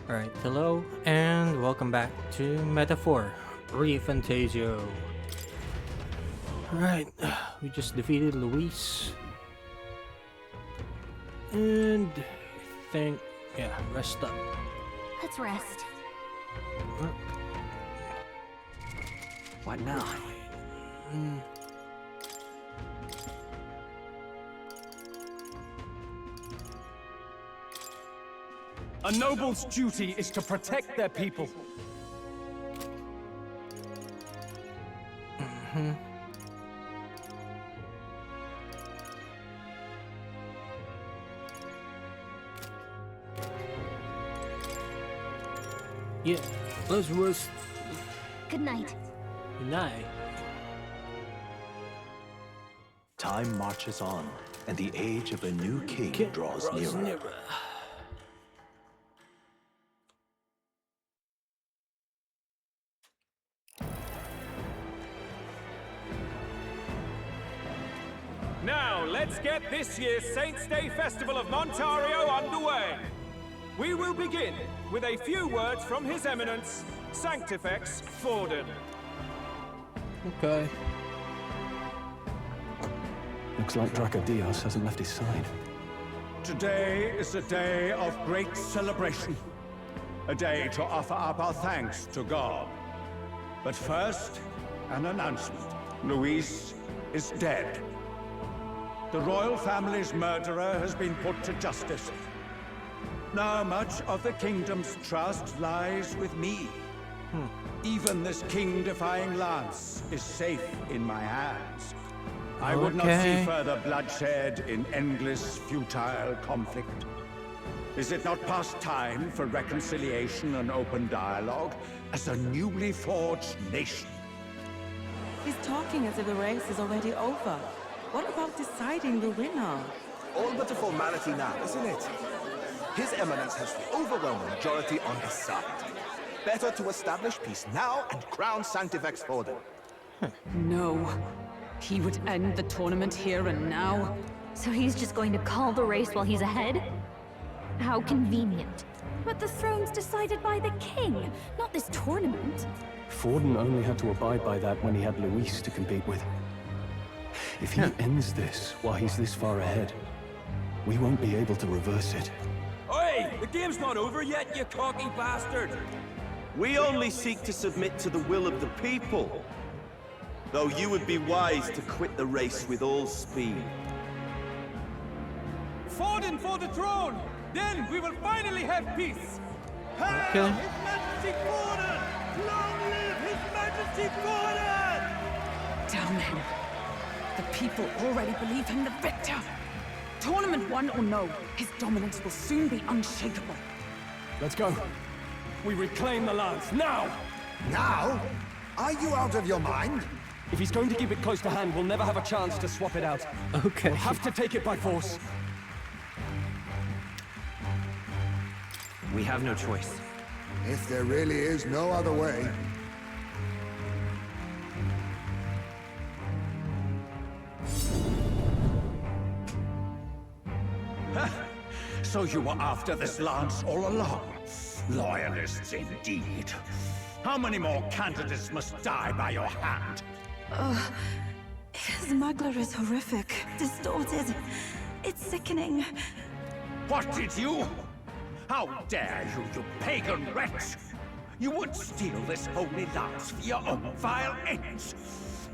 Alright, hello, and welcome back to Metaphor, ReFantazio. Alright, we just defeated Luis. And I think, yeah, rest up. Let's rest. What now? A noble's duty is to protect their people. Yeah, let's rest. Good night. Good night. Time marches on, and the age of a new king draws nearer. Now, let's get this year's Saints' Day Festival of Montario underway. We will begin with a few words from His Eminence, Sanctifex Forden. Okay. Looks like Dracodios hasn't left his side. Today is a day of great celebration. A day to offer up our thanks to God. But first, an announcement. Luis is dead. The royal family's murderer has been put to justice. Now much of the kingdom's trust lies with me. Even this king-defying lance is safe in my hands. I would not see further bloodshed in endless, futile conflict. Is it not past time for reconciliation and open dialogue as a newly forged nation? He's talking as if the race is already over. What about deciding the winner? All but a formality now, isn't it? His Eminence has the overwhelming majority on his side. Better to establish peace now and crown Sanctifex Forden. No. He would end the tournament here and now. So he's just going to call the race while he's ahead? How convenient. But the throne's decided by the king, not this tournament. Forden only had to abide by that when he had Luis to compete with. If he ends this while he's this far ahead, we won't be able to reverse it. Oi! The game's not over yet, you cocky bastard! We only seek to submit to the will of the people. Though you would be wise to quit the race with all speed. Forden for the throne! Then we will finally have peace! Hail His Majesty Forden! Long live His Majesty Forden! Damn him. The people already believe him the victor. Tournament won or no, his dominance will soon be unshakable. Let's go. We reclaim the lance, now! Now? Are you out of your mind? If he's going to keep it close to hand, we'll never have a chance to swap it out. Okay. We'll have to take it by force. We have no choice. If there really is no other way. So you were after this lance all along? Loyalists indeed. How many more candidates must die by your hand? His smuggler is horrific, distorted. It's sickening. What did you? How dare you, you pagan wretch! You would steal this holy lance for your own vile ends.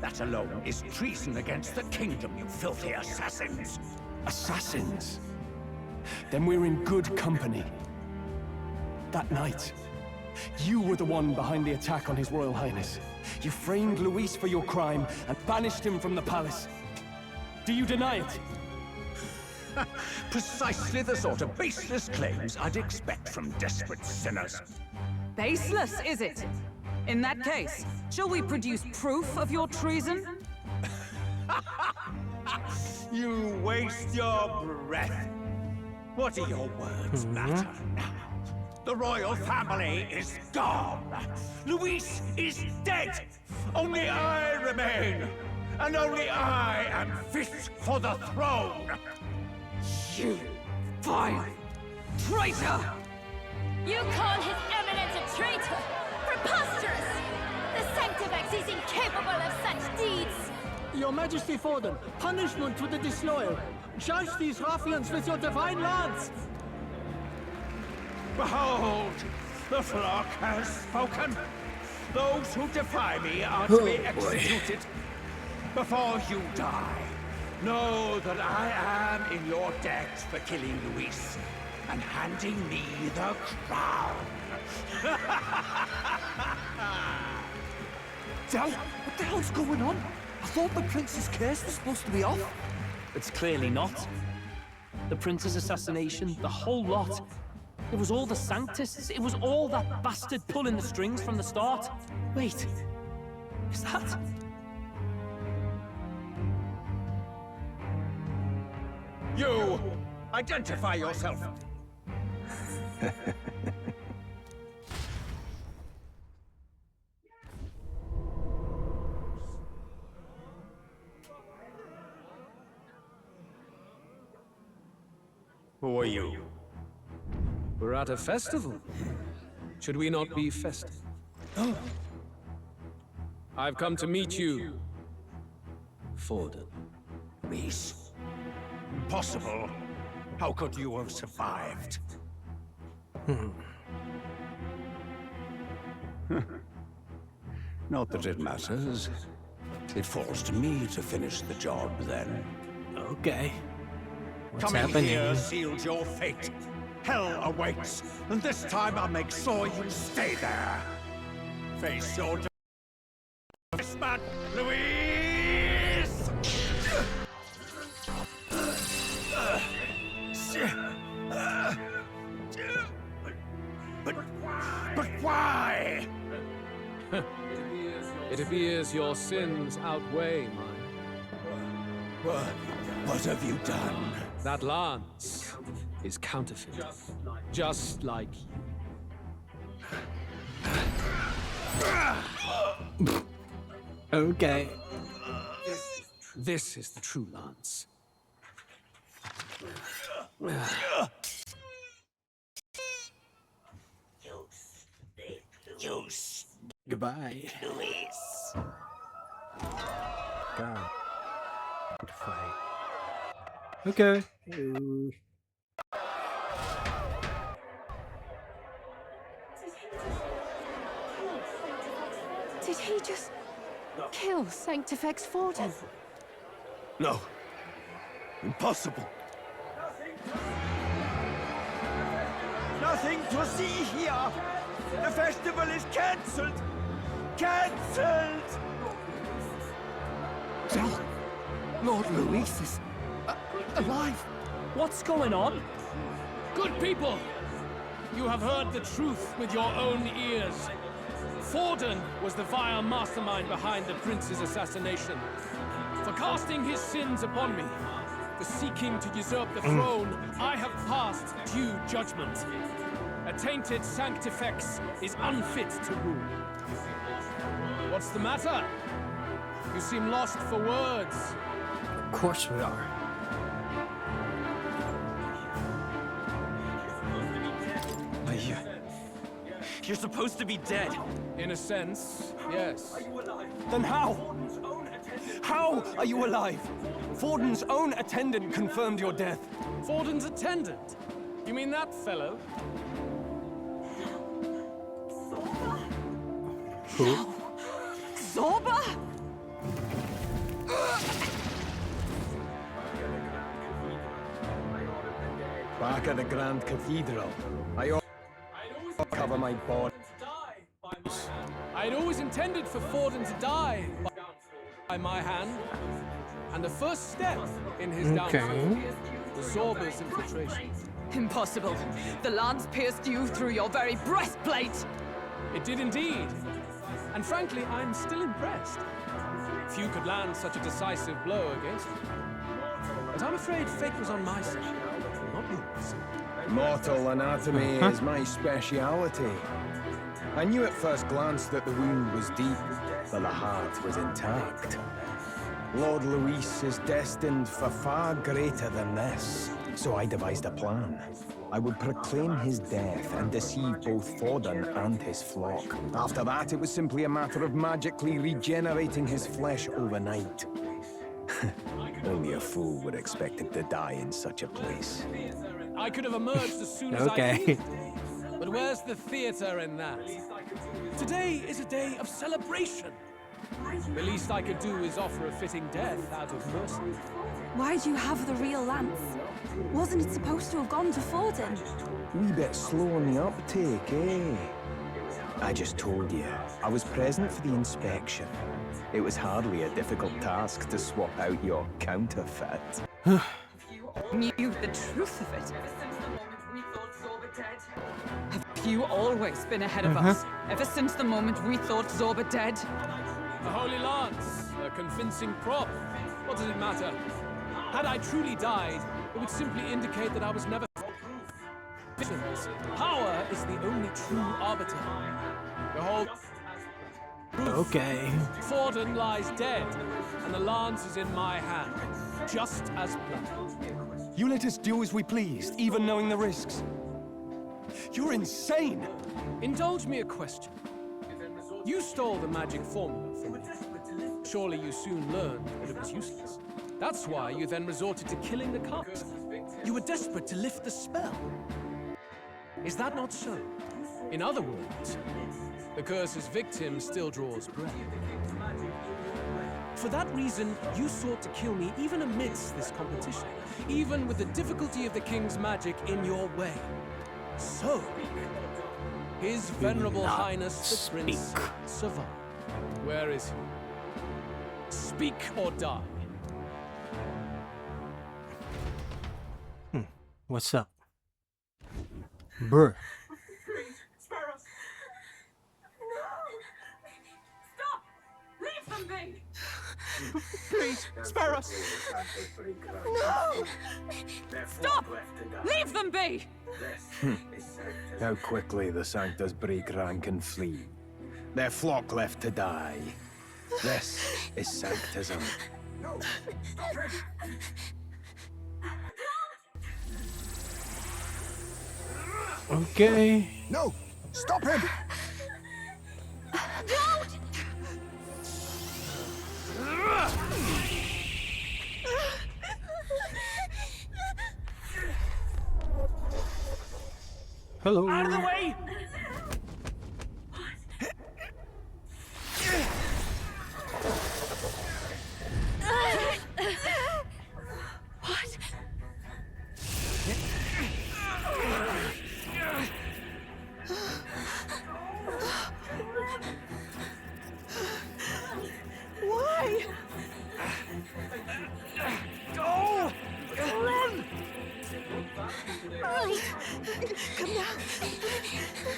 That alone is treason against the kingdom, you filthy assassins. Assassins? Then we're in good company. That night, you were the one behind the attack on His Royal Highness. You framed Luis for your crime and banished him from the palace. Do you deny it? Precisely the sort of baseless claims I'd expect from desperate sinners. Baseless, is it? In that case, shall we produce proof of your treason? You waste your breath. What do your words matter now? The royal family is gone. Luis is dead. Only I remain. And only I am fit for the throne. You vile traitor! You call His Eminence a traitor? Preposterous! The Sanctifex is incapable of such deeds! Your Majesty Forden, punishment to the disloyal. Judge these ruffians with your divine lance! Behold, the flock has spoken. Those who defy me are to be executed. Before you die, know that I am in your debt for killing Luis and handing me the crown. Dad, what the hell's going on? I thought the prince's curse was supposed to be off. It's clearly not. The prince's assassination, the whole lot. It was all the Sanctists. It was all that bastard pulling the strings from the start. Wait, is that... You! Identify yourself! Who are you? We're at a festival. Should we not be festive? I've come to meet you, Forden. Luis. Impossible. How could you have survived? Not that it matters. It falls to me to finish the job, then. Okay. What's Coming happening? here sealed your fate. Hell awaits, and this time I'll make sure you stay there. Face your man, Luis! But why? It appears your sins outweigh mine. What have you done? That lance is counterfeit, just like you. Okay. This is the true lance. Goodbye. Luis. God. Good fight. Okay. Did he just kill Sanctifex Forden? No. Impossible. Nothing to see here! The festival is cancelled! Cancelled! Lord Luis is alive. What's going on? Good people! You have heard the truth with your own ears. Forden was the vile mastermind behind the prince's assassination. For casting his sins upon me, for seeking to usurp the throne, I have passed due judgment. A tainted Sanctifex is unfit to rule. What's the matter? You seem lost for words. Of course we are. You're supposed to be dead. In a sense, yes. Then how? How are you alive? Forden's own attendant confirmed your death. Forden's attendant? You mean that fellow? Who? Zorba? Back at the Grand Cathedral, I cover my body. I'd always intended for Forden to die by my hand. And the first step in his downfall was Zorba's infiltration. Impossible. The lance pierced you through your very breastplate. It did indeed. And frankly, I'm still impressed. Few could land such a decisive blow against me. But I'm afraid fate was on my side, not yours. Mortal anatomy is my speciality. I knew at first glance that the wound was deep, but the heart was intact. Lord Luis is destined for far greater than this, so I devised a plan. I would proclaim his death and deceive both Forden and his flock. After that, it was simply a matter of magically regenerating his flesh overnight. Only a fool would expect him to die in such a place. I could have emerged as soon as I could. But where's the theater in that? Today is a day of celebration. The least I could do is offer a fitting death out of mercy. Why'd you have the real lance? Wasn't it supposed to have gone to Forden? Wee bit slow on the uptake, eh? I just told you, I was present for the inspection. It was hardly a difficult task to swap out your counterfeit. Knew the truth of it. Have you always been ahead of us? Ever since the moment we thought Zorba dead? The Holy Lance, a convincing prop. What does it matter? Had I truly died, it would simply indicate that I was never visions. Power is the only true arbiter. Behold. Okay. Forden lies dead, and the lance is in my hand, just as planned. You let us do as we pleased, even knowing the risks. You're insane! Indulge me a question. You stole the magic formula from me. Surely you soon learned that it was useless. That's why you then resorted to killing the cult. You were desperate to lift the spell. Is that not so? In other words, the curse's victim still draws breath. For that reason, you sought to kill me even amidst this competition, even with the difficulty of the king's magic in your way. So, His Venerable Highness the Prince survived. Where is he? Speak or die. What's up? Bruh. Spare us! No! Stop! Leave them be! Please, spare us! No! Stop! Leave them be! How quickly the Sanctus break rank and flee. Their flock left to die. This is Sanctism. No! Stop it! Okay. No! Stop him! Don't! Hello. Out of the way! What? Why? Go! Run! Come down.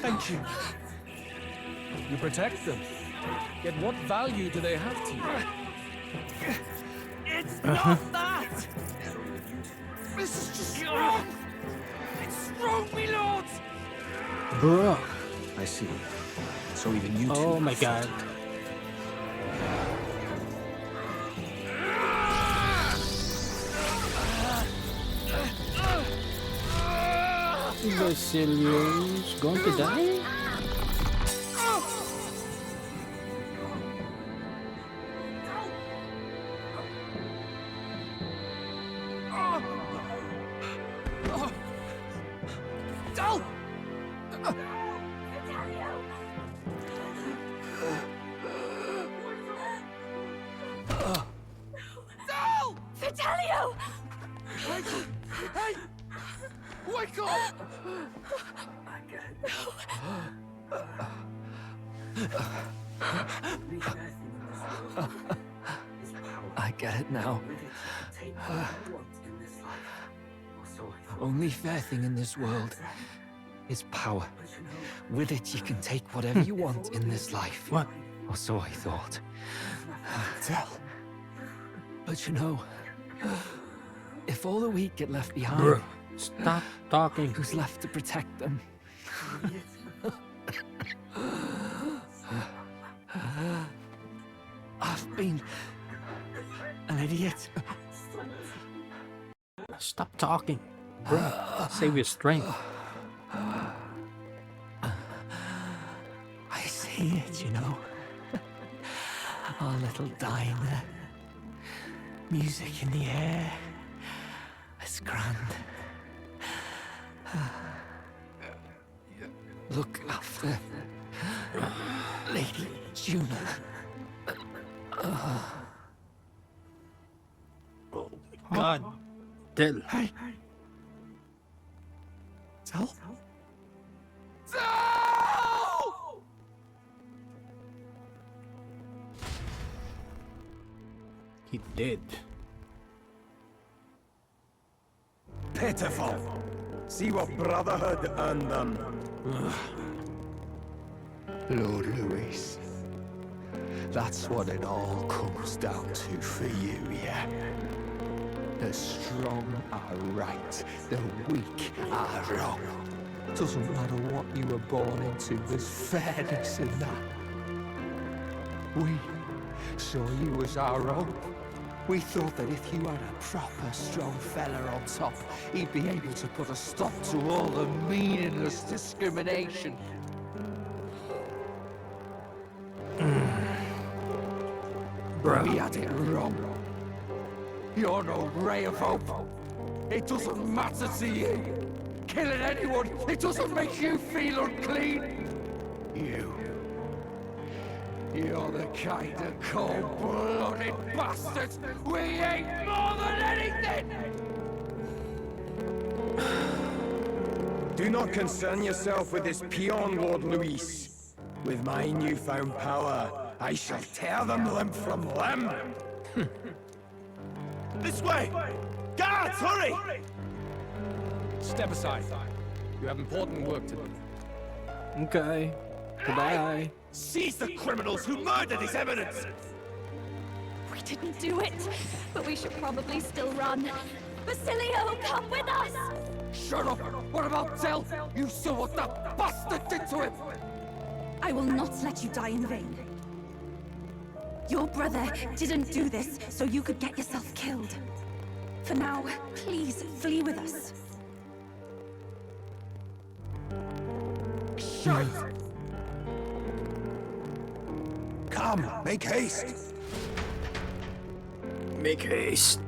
Thank you. You protect them. Yet what value do they have to you? It's not that! This is just strong! It's strong, me lord! Bruh. I see. So even you two... Oh my god. Basilio's going to die? Vitelio! Hey! Wake up! I get it now. Only fair thing in this world is power. With it, you can take whatever you want in this life. What? Or so I thought. But you know, if all the weak get left behind, Bruh, stop talking. Who's left to protect them? I've been an idiot. Stop talking. Bruh, save your strength. I see it, you know. Our little diner. Music in the air. It's grand. Look after Lady Juna. God. Dill. Hey. Tell? He did. Pitiful. See what Brotherhood earned them. Lord Louis. That's what it all comes down to for you, yeah? The strong are right, the weak are wrong. Doesn't matter what you were born into, there's fairness in that. We saw you as our own. We thought that if you had a proper strong fella on top, he'd be able to put a stop to all the meaningless discrimination. We had it wrong. You're no ray of hope. It doesn't matter to you. Killing anyone, it doesn't make you feel unclean. You're the kind of cold-blooded bastards we hate more than anything! Do not concern yourself with this peon, Lord Luis. With my newfound power, I shall tear them limb from limb. This way! Guards, hurry! Step aside. You have important work to do. Okay. Goodbye. Seize the criminals who murdered His Eminence! We didn't do it, but we should probably still run. Basilio, come with us! Shut up! What about Tell? You saw what that bastard did to him! I will not let you die in vain. Your brother didn't do this so you could get yourself killed. For now, please flee with us. Shite! Come, make haste! Make haste.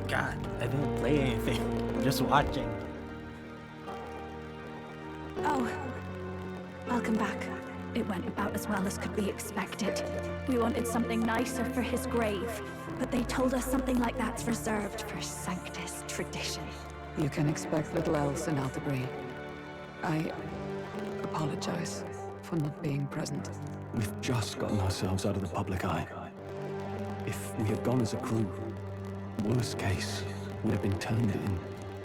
God, I didn't play anything. I'm just watching. Oh, welcome back. It went about as well as could be expected. We wanted something nicer for his grave, but they told us something like that's reserved for Sanctus tradition. You can expect little else in Aldebury. I apologize for not being present. We've just gotten ourselves out of the public eye. If we had gone as a crew, worst case would have been turned in.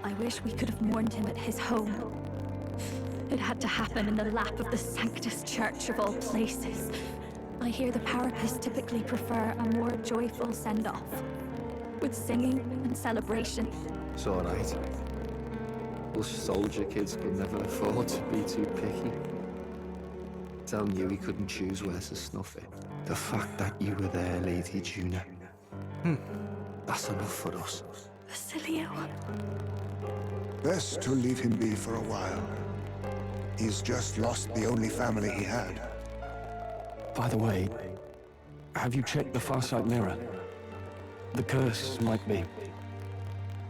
I wish we could have mourned him at his home. It had to happen in the lap of the Sanctus Church of all places. I hear the Parapists typically prefer a more joyful send-off, with singing and celebration. It's alright. Us soldier kids could never afford to be too picky. Telling you he couldn't choose where to snuff it. The fact that you were there, Lady Juna. That's enough for us. Basilio. Best to leave him be for a while. He's just lost the only family he had. By the way, have you checked the Farsight mirror? The curse might be.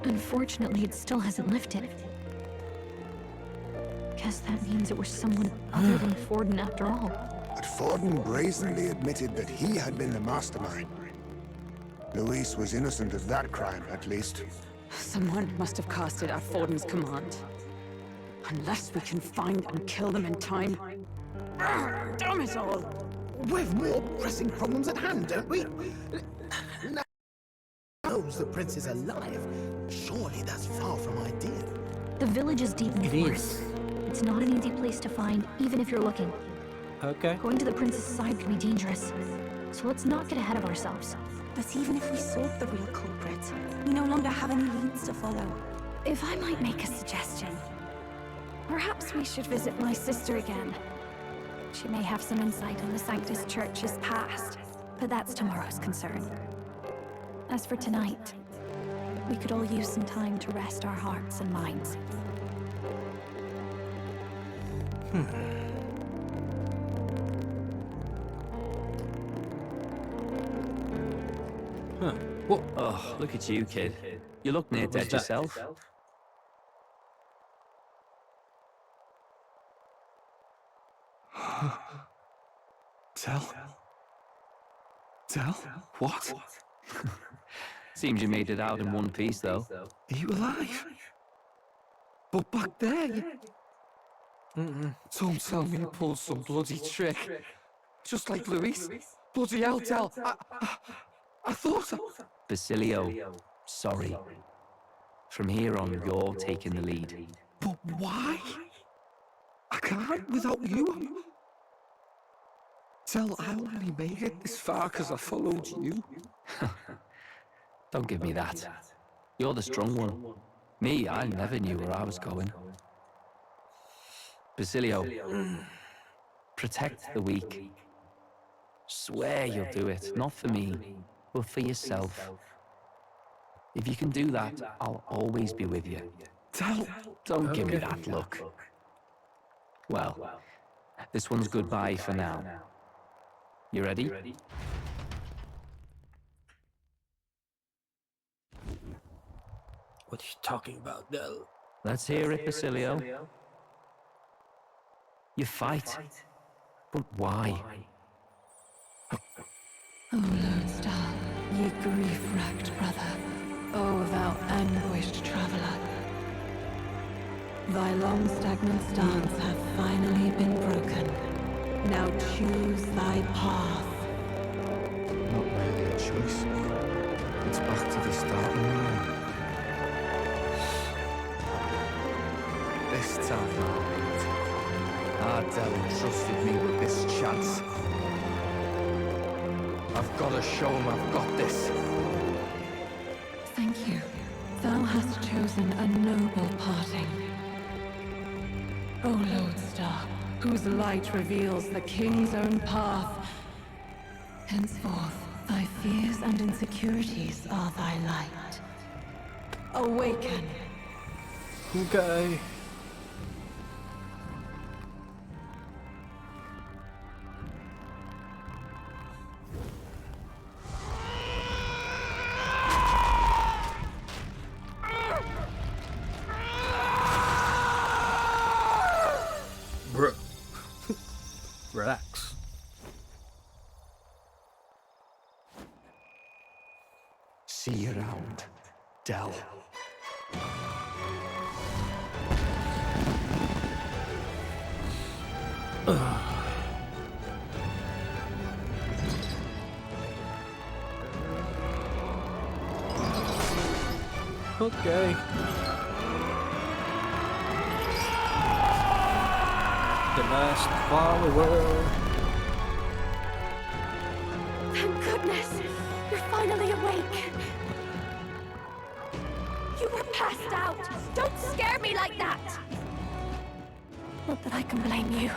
Unfortunately, it still hasn't lifted. Guess that means it was someone other than Forden after all. But Forden brazenly admitted that he had been the mastermind. Luis was innocent of that crime, at least. Someone must have cast it at Forden's command. Unless we can find and kill them in time. Damn it all! We've more pressing problems at hand, don't we? Now knows the prince is alive. Surely that's far from ideal. The village is deep in the forest. It's not an easy place to find, even if you're looking. Okay. Going to the prince's side can be dangerous. So let's not get ahead of ourselves. But even if we sought the real culprit, we no longer have any leads to follow. If I might make a suggestion, perhaps we should visit my sister again. She may have some insight on the Sanctus Church's past, but that's tomorrow's concern. As for tonight, We could all use some time to rest our hearts and minds. Huh. Whoa. Oh, look at you, kid. You look near dead yourself. Tell? What? Seems you made it out in one piece, though. Are you alive? But back there, Don't tell me you pulled some bloody trick. Just like Luis. Bloody hell, Del. I thought Basilio, sorry. From here on, you're taking the lead. But why? I can't without you. Del, I only made it this far because I followed you. Don't give me that. You're the strong one. Me, I never knew where I was going. Basilio, protect the weak. Swear you'll do it, not for me, but for yourself. If you can do that, I'll always be with you. Don't give me that look. Well, this one's goodbye for now. You ready? What are you talking about, Del? Let's hear it, Basilio. You fight, but why? O Lodestar, ye grief-racked brother, O thou anguished traveler. Thy long stagnant stance hath finally been broken. Now choose thy path. Not really a choice. It's back to the starting line. This time, Ardell entrusted me with this chance. I've got to show him I've got this. Thank you. Thou hast chosen a noble parting. O Lodestar, whose light reveals the king's own path. Henceforth, thy fears and insecurities are thy light. Awaken. Okay. Bro. Relax. See you around, Del. Okay. The last follower. Thank goodness! You're finally awake! You were passed out! Don't scare me like that! Not that I can blame you.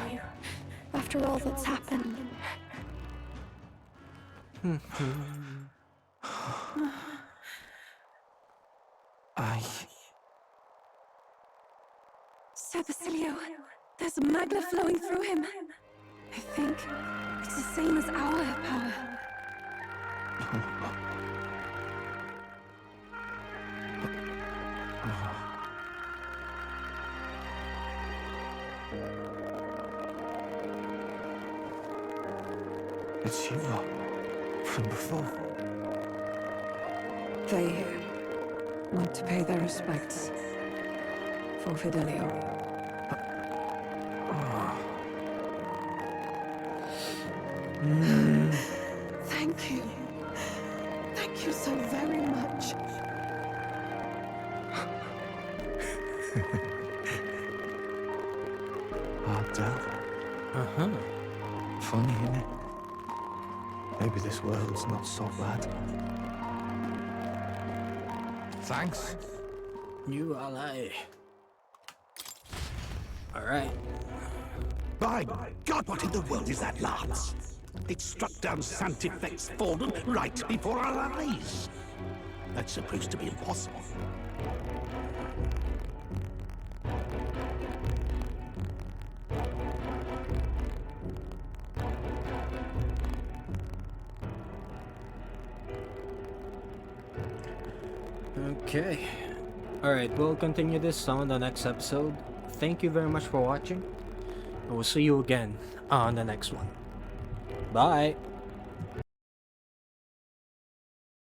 After all that's happened. Sir Basilio, there's magna flowing through him. I think it's the same as our power. It's you lot from before. They want to pay their respects for Fidelio. Thank you. Thank you so very much. Ardell. Funny, innit? Maybe this world's not so bad. Thanks. New ally. Alright. By God, what in the world is that, Lance? It struck down Santifex Forden right before our eyes. That's supposed to be impossible. Okay. Alright, we'll continue this on the next episode. Thank you very much for watching. And we'll see you again on the next one. Bye!